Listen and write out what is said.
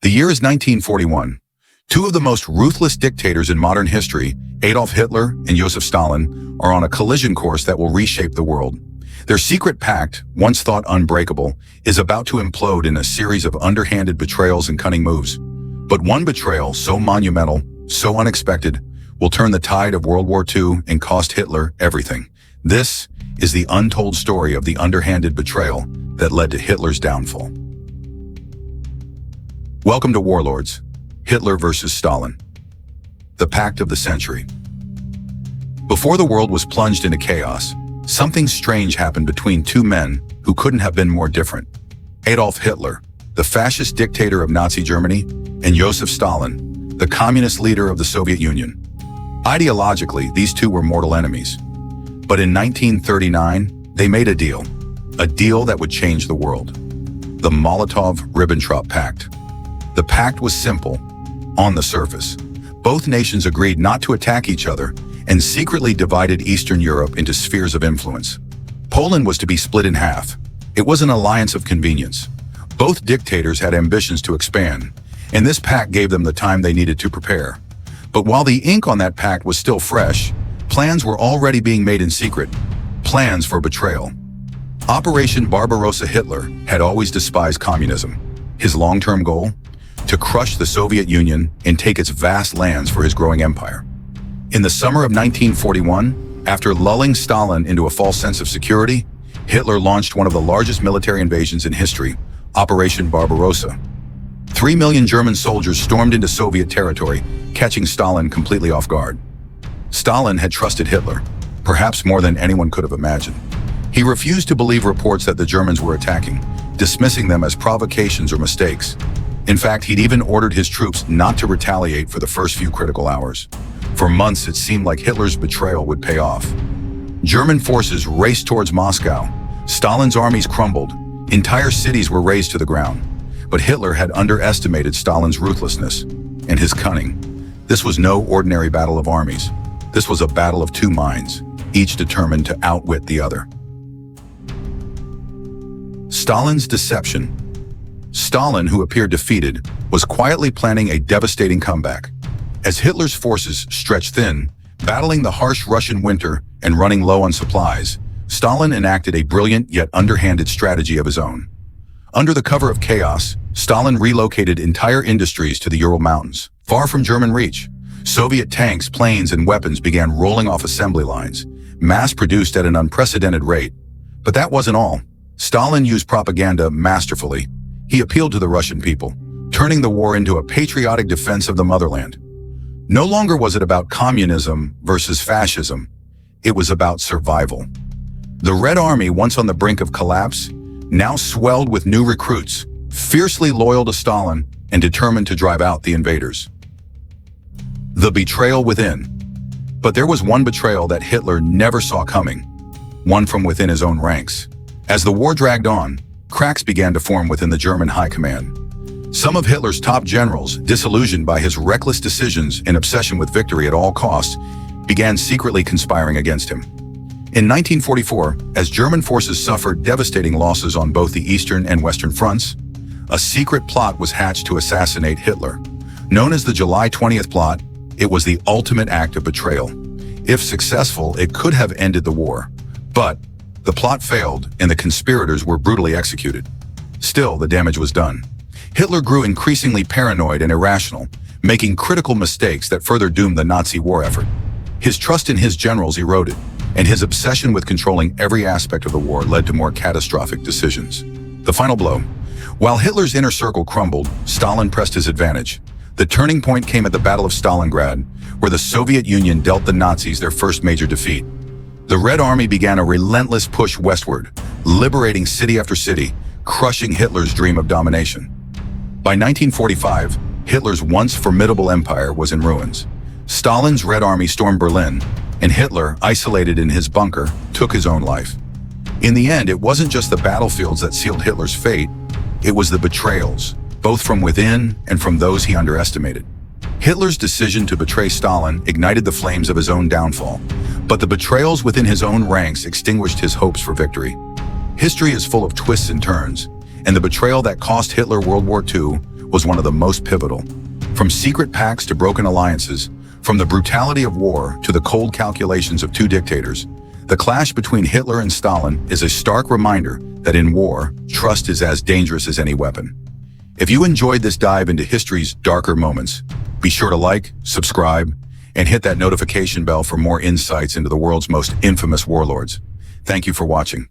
The year is 1941. Two of the most ruthless dictators in modern history, Adolf Hitler and Joseph Stalin, are on a collision course that will reshape the world. Their secret pact, once thought unbreakable, is about to implode in a series of underhanded betrayals and cunning moves. But one betrayal so monumental, so unexpected, will turn the tide of World War II and cost Hitler everything. This is the untold story of the underhanded betrayal that led to Hitler's downfall. Welcome to Warlords, Hitler versus Stalin. The Pact of the Century. Before the world was plunged into chaos, something strange happened between two men who couldn't have been more different. Adolf Hitler, the fascist dictator of Nazi Germany, and Joseph Stalin, the communist leader of the Soviet Union. Ideologically, these two were mortal enemies. But in 1939, they made a deal that would change the world. The Molotov-Ribbentrop Pact. The pact was simple, on the surface. Both nations agreed not to attack each other and secretly divided Eastern Europe into spheres of influence. Poland was to be split in half. It was an alliance of convenience. Both dictators had ambitions to expand, and this pact gave them the time they needed to prepare. But while the ink on that pact was still fresh, plans were already being made in secret. Plans for betrayal. Operation Barbarossa. Hitler had always despised communism. His long-term goal? To crush the Soviet Union and take its vast lands for his growing empire. In the summer of 1941, after lulling Stalin into a false sense of security, Hitler launched one of the largest military invasions in history, Operation Barbarossa. 3 million German soldiers stormed into Soviet territory, catching Stalin completely off guard. Stalin had trusted Hitler, perhaps more than anyone could have imagined. He refused to believe reports that the Germans were attacking, dismissing them as provocations or mistakes. In fact, he'd even ordered his troops not to retaliate for the first few critical hours. For months, it seemed like Hitler's betrayal would pay off. German forces raced towards Moscow. Stalin's armies crumbled. Entire cities were razed to the ground. But Hitler had underestimated Stalin's ruthlessness and his cunning. This was no ordinary battle of armies. This was a battle of two minds, each determined to outwit the other. Stalin's deception. Stalin, who appeared defeated, was quietly planning a devastating comeback. As Hitler's forces stretched thin, battling the harsh Russian winter and running low on supplies, Stalin enacted a brilliant yet underhanded strategy of his own. Under the cover of chaos, Stalin relocated entire industries to the Ural Mountains, far from German reach. Soviet tanks, planes, and weapons began rolling off assembly lines, mass-produced at an unprecedented rate. But that wasn't all. Stalin used propaganda masterfully. He appealed to the Russian people, turning the war into a patriotic defense of the motherland. No longer was it about communism versus fascism. It was about survival. The Red Army, once on the brink of collapse, now swelled with new recruits, fiercely loyal to Stalin and determined to drive out the invaders. The betrayal within. But there was one betrayal that Hitler never saw coming, one from within his own ranks. As the war dragged on, cracks began to form within the German high command. Some of Hitler's top generals, disillusioned by his reckless decisions and obsession with victory at all costs, began secretly conspiring against him. In 1944, as German forces suffered devastating losses on both the Eastern and Western fronts, a secret plot was hatched to assassinate Hitler. Known as the July 20th plot, it was the ultimate act of betrayal. If successful, it could have ended the war. But the plot failed, and the conspirators were brutally executed. Still, the damage was done. Hitler grew increasingly paranoid and irrational, making critical mistakes that further doomed the Nazi war effort. His trust in his generals eroded, and his obsession with controlling every aspect of the war led to more catastrophic decisions. The final blow. While Hitler's inner circle crumbled, Stalin pressed his advantage. The turning point came at the Battle of Stalingrad, where the Soviet Union dealt the Nazis their first major defeat. The Red Army began a relentless push westward, liberating city after city, crushing Hitler's dream of domination. By 1945, Hitler's once formidable empire was in ruins. Stalin's Red Army stormed Berlin, and Hitler, isolated in his bunker, took his own life. In the end, it wasn't just the battlefields that sealed Hitler's fate, it was the betrayals, both from within and from those he underestimated. Hitler's decision to betray Stalin ignited the flames of his own downfall, but the betrayals within his own ranks extinguished his hopes for victory. History is full of twists and turns, and the betrayal that cost Hitler World War II was one of the most pivotal. From secret pacts to broken alliances, from the brutality of war to the cold calculations of two dictators, the clash between Hitler and Stalin is a stark reminder that in war, trust is as dangerous as any weapon. If you enjoyed this dive into history's darker moments, be sure to like, subscribe, and hit that notification bell for more insights into the world's most infamous warlords. Thank you for watching.